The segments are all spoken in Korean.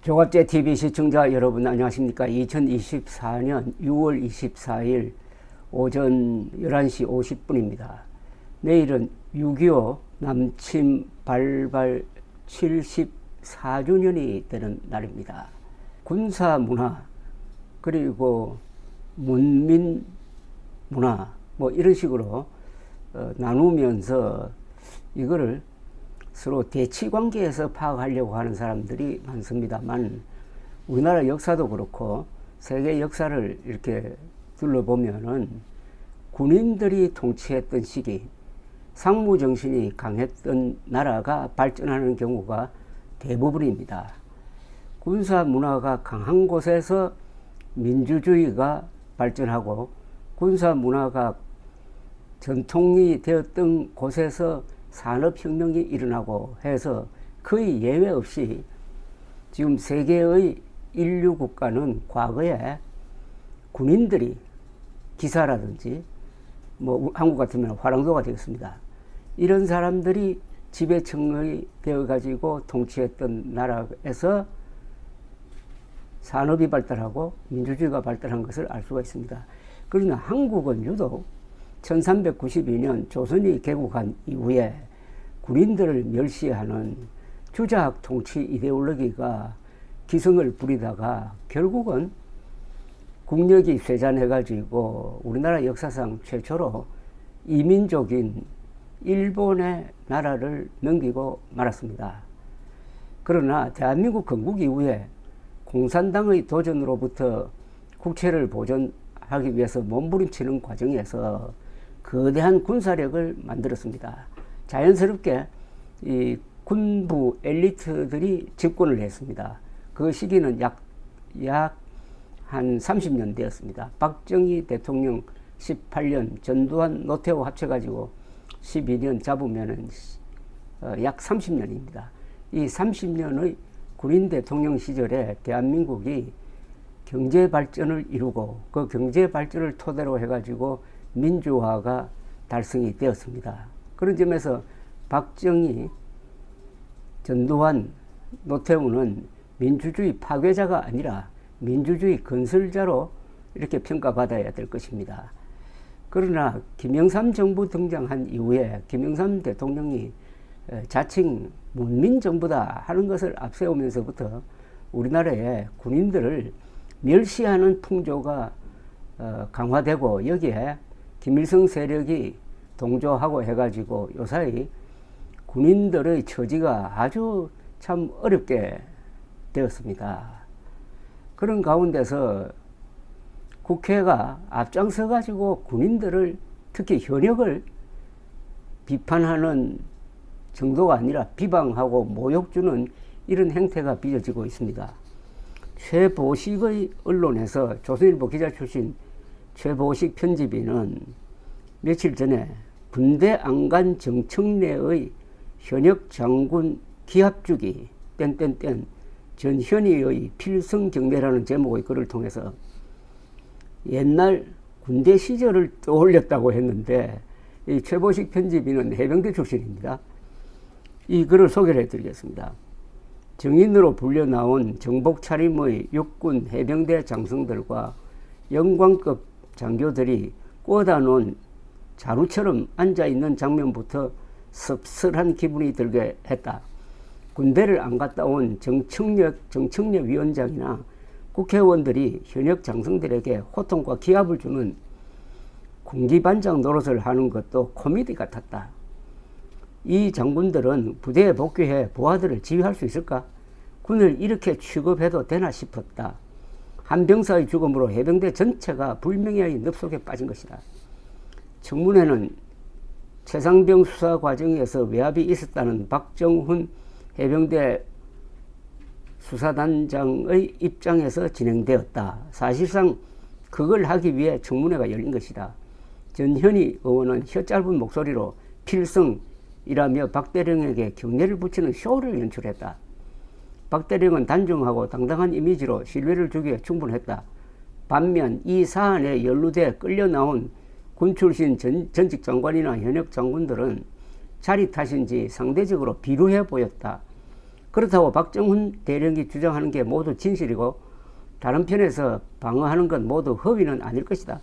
조갑제 TV 시청자 여러분 안녕하십니까. 2024년 6월 24일 오전 11시 50분입니다. 내일은 6.25 남침 발발 74주년이 되는 날입니다. 군사문화 그리고 문민문화 뭐 이런 식으로 나누면서 이거를 서로 대치관계에서 파악하려고 하는 사람들이 많습니다만, 우리나라 역사도 그렇고 세계 역사를 이렇게 둘러보면은 군인들이 통치했던 시기, 상무정신이 강했던 나라가 발전하는 경우가 대부분입니다. 군사문화가 강한 곳에서 민주주의가 발전하고, 군사문화가 전통이 되었던 곳에서 산업혁명이 일어나고 해서 거의 예외 없이 지금 세계의 인류 국가는 과거에 군인들이 기사라든지 뭐 한국 같으면 화랑도가 되겠습니다. 이런 사람들이 지배층이 되어 가지고 통치했던 나라에서 산업이 발달하고 민주주의가 발달한 것을 알 수가 있습니다. 그러나 한국은 유독 1392년 조선이 개국한 이후에 군인들을 멸시하는 주자학 통치 이데올로기가 기승을 부리다가 결국은 국력이 쇠잔해가지고 우리나라 역사상 최초로 이민족인 일본의 나라를 넘기고 말았습니다. 그러나 대한민국 건국 이후에 공산당의 도전으로부터 국채를 보존하기 위해서 몸부림치는 과정에서 거대한 군사력을 만들었습니다. 자연스럽게 이 군부 엘리트들이 집권을 했습니다. 그 시기는 약 한 30년 되었습니다. 박정희 대통령 18년, 전두환, 노태우 합쳐가지고 12년 잡으면은 약 30년입니다. 이 30년의 군인 대통령 시절에 대한민국이 경제 발전을 이루고 그 경제 발전을 토대로 해가지고 민주화가 달성이 되었습니다. 그런 점에서 박정희, 전두환, 노태우는 민주주의 파괴자가 아니라 민주주의 건설자로 이렇게 평가받아야 될 것입니다. 그러나 김영삼 정부 등장한 이후에 김영삼 대통령이 자칭 문민정부다 하는 것을 앞세우면서부터 우리나라의 군인들을 멸시하는 풍조가 강화되고, 여기에 김일성 세력이 동조하고 해가지고 요사이 군인들의 처지가 아주 참 어렵게 되었습니다. 그런 가운데서 국회가 앞장서 가지고 군인들을, 특히 현역을 비판하는 정도가 아니라 비방하고 모욕 주는 이런 행태가 빚어지고 있습니다. 최보식의 언론에서 조선일보 기자 출신 최보식 편집인은 며칠 전에 군대 안 간 정청래의 현역 장군 기합주기 전현희의 필승경례라는 제목의 글을 통해서 옛날 군대 시절을 떠올렸다고 했는데, 이 최보식 편집인은 해병대 출신입니다. 이 글을 소개를 해드리겠습니다. 정인으로 불려 나온 정복 차림의 육군 해병대 장성들과 영광급 장교들이 꽂아 놓은 자루처럼 앉아있는 장면부터 섭섭한 기분이 들게 했다. 군대를 안 갔다 온 정청래 위원장이나 국회의원들이 현역 장성들에게 호통과 기합을 주는 군기반장 노릇을 하는 것도 코미디 같았다. 이 장군들은 부대에 복귀해 부하들을 지휘할 수 있을까? 군을 이렇게 취급해도 되나 싶었다. 한 병사의 죽음으로 해병대 전체가 불명예의 늪속에 빠진 것이다. 청문회는 최상병 수사 과정에서 외압이 있었다는 박정훈 해병대 수사단장의 입장에서 진행되었다. 사실상 그걸 하기 위해 청문회가 열린 것이다. 전현희 의원은 혀 짧은 목소리로 필승이라며 박대령에게 경례를 붙이는 쇼를 연출했다. 박대령은 단정하고 당당한 이미지로 신뢰를 주기에 충분했다. 반면 이 사안에 연루돼 끌려 나온 군 출신 전직 장관이나 현역 장군들은 자리 탓인지 상대적으로 비루해 보였다. 그렇다고 박정훈 대령이 주장하는 게 모두 진실이고 다른 편에서 방어하는 건 모두 허위는 아닐 것이다.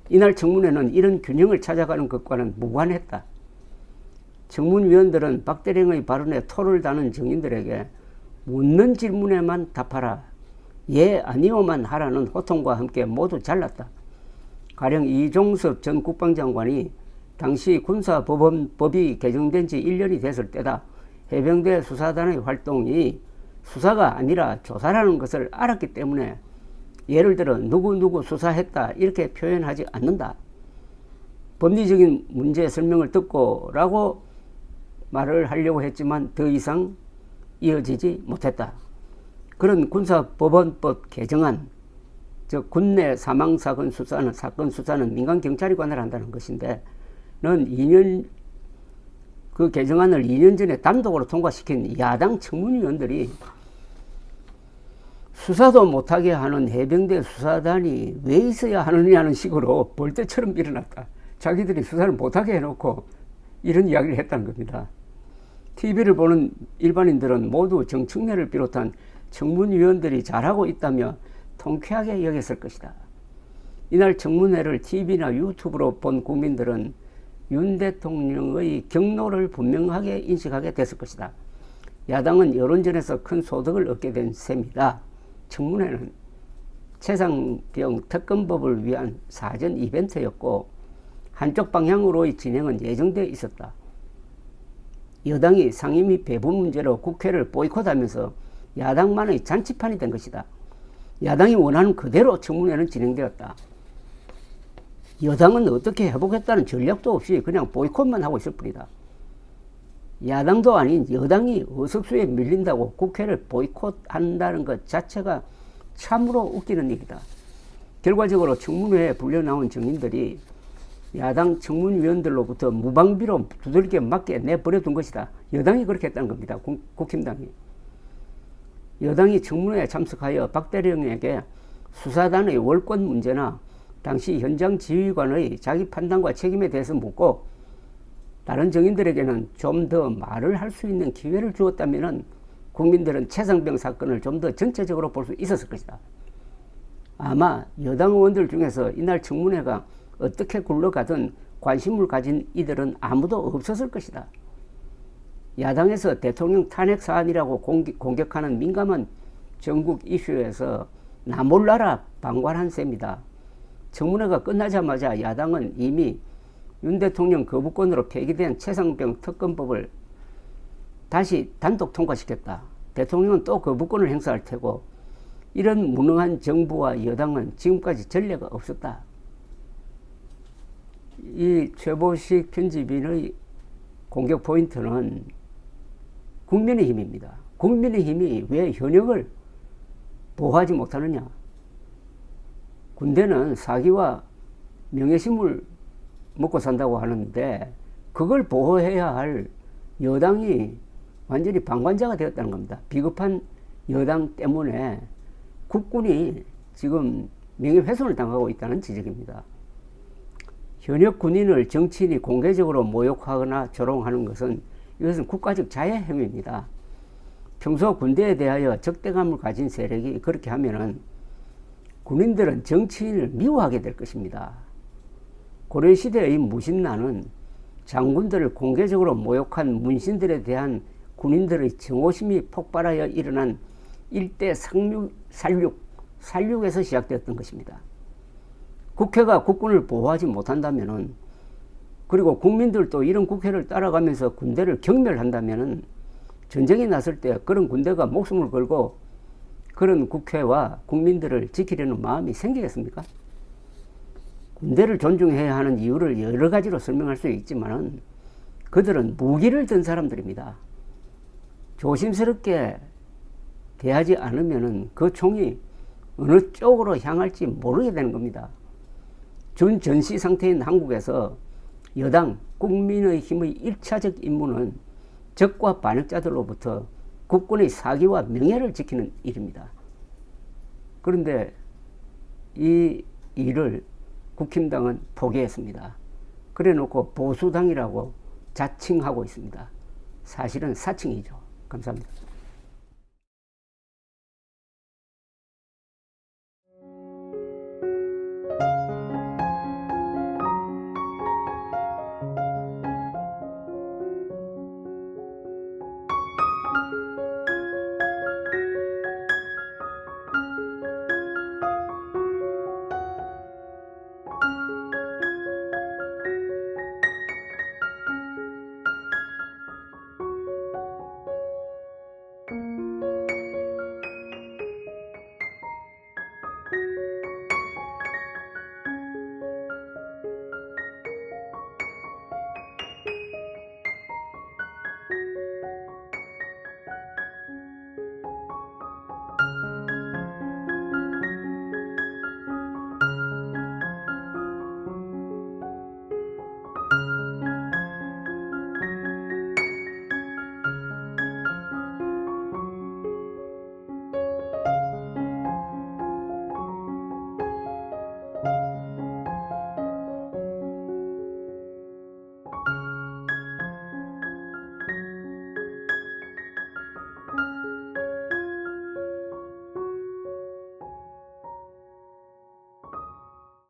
이날 청문회는 이런 균형을 찾아가는 것과는 무관했다. 청문위원들은 박 대령의 발언에 토를 다는 증인들에게 묻는 질문에만 답하라, 예 아니오만 하라는 호통과 함께 모두 잘랐다. 가령 이종섭 전 국방장관이 당시 군사법원법이 개정된 지 1년이 됐을 때다 해병대 수사단의 활동이 수사가 아니라 조사라는 것을 알았기 때문에 예를 들어 누구 수사했다 이렇게 표현하지 않는다. 법리적인 문제 설명을 듣고 라고 말을 하려고 했지만 더 이상 이어지지 못했다. 그런 군사법원법 개정안, 즉 군내 사망사건 수사는 민간경찰이 관할한다는 것인데 는 2년 그 개정안을 2년 전에 단독으로 통과시킨 야당 청문위원들이 수사도 못하게 하는 해병대 수사단이 왜 있어야 하느냐는 식으로 벌떼처럼 일어났다. 자기들이 수사를 못하게 해놓고 이런 이야기를 했다는 겁니다. TV를 보는 일반인들은 모두 정청래를 비롯한 청문위원들이 잘하고 있다며 통쾌하게 여겼을 것이다. 이날 청문회를 TV나 유튜브로 본 국민들은 윤 대통령의 경로를 분명하게 인식하게 됐을 것이다. 야당은 여론전에서 큰 소득을 얻게 된 셈이다. 청문회는 최상병 특검법을 위한 사전 이벤트였고 한쪽 방향으로의 진행은 예정되어 있었다. 여당이 상임위 배분 문제로 국회를 보이콧하면서 야당만의 잔치판이 된 것이다. 야당이 원하는 그대로 청문회는 진행되었다. 여당은 어떻게 해보겠다는 전략도 없이 그냥 보이콧만 하고 있을 뿐이다. 야당도 아닌 여당이 의석수에 밀린다고 국회를 보이콧한다는 것 자체가 참으로 웃기는 일이다. 결과적으로 청문회에 불려나온 증인들이 야당 청문위원들로부터 무방비로 두들겨 맞게 내버려둔 것이다. 여당이 그렇게 했다는 겁니다. 국힘당이. 여당이 청문회에 참석하여 박 대령에게 수사단의 월권 문제나 당시 현장 지휘관의 자기 판단과 책임에 대해서 묻고 다른 증인들에게는 좀 더 말을 할 수 있는 기회를 주었다면 국민들은 최상병 사건을 좀 더 전체적으로 볼 수 있었을 것이다. 아마 여당 의원들 중에서 이날 청문회가 어떻게 굴러가든 관심을 가진 이들은 아무도 없었을 것이다. 야당에서 대통령 탄핵 사안이라고 공격하는 민감한 전국 이슈에서 나 몰라라 방관한 셈이다. 청문회가 끝나자마자 야당은 이미 윤 대통령 거부권으로 폐기된 최상병 특검법을 다시 단독 통과시켰다. 대통령은 또 거부권을 행사할 테고 이런 무능한 정부와 여당은 지금까지 전례가 없었다. 이 최보식 편집인의 공격 포인트는 국민의힘입니다. 국민의힘이 왜 현역을 보호하지 못하느냐. 군대는 사기와 명예심을 먹고 산다고 하는데 그걸 보호해야 할 여당이 완전히 방관자가 되었다는 겁니다. 비겁한 여당 때문에 국군이 지금 명예훼손을 당하고 있다는 지적입니다. 현역 군인을 정치인이 공개적으로 모욕하거나 조롱하는 것은 이것은 국가적 자해 행위입니다. 평소 군대에 대하여 적대감을 가진 세력이 그렇게 하면은 군인들은 정치인을 미워하게 될 것입니다. 고려시대의 무신나는 장군들을 공개적으로 모욕한 문신들에 대한 군인들의 정오심이 폭발하여 일어난 일대 살육에서 시작되었던 것입니다. 국회가 국군을 보호하지 못한다면은 그리고 국민들도 이런 국회를 따라가면서 군대를 경멸한다면은 전쟁이 났을 때 그런 군대가 목숨을 걸고 그런 국회와 국민들을 지키려는 마음이 생기겠습니까? 군대를 존중해야 하는 이유를 여러 가지로 설명할 수 있지만은 그들은 무기를 든 사람들입니다. 조심스럽게 대하지 않으면은 그 총이 어느 쪽으로 향할지 모르게 되는 겁니다. 준전시 상태인 한국에서 여당, 국민의힘의 1차적 임무는 적과 반역자들로부터 국군의 사기와 명예를 지키는 일입니다. 그런데 이 일을 국힘당은 포기했습니다. 그래 놓고 보수당이라고 자칭하고 있습니다. 사실은 사칭이죠. 감사합니다.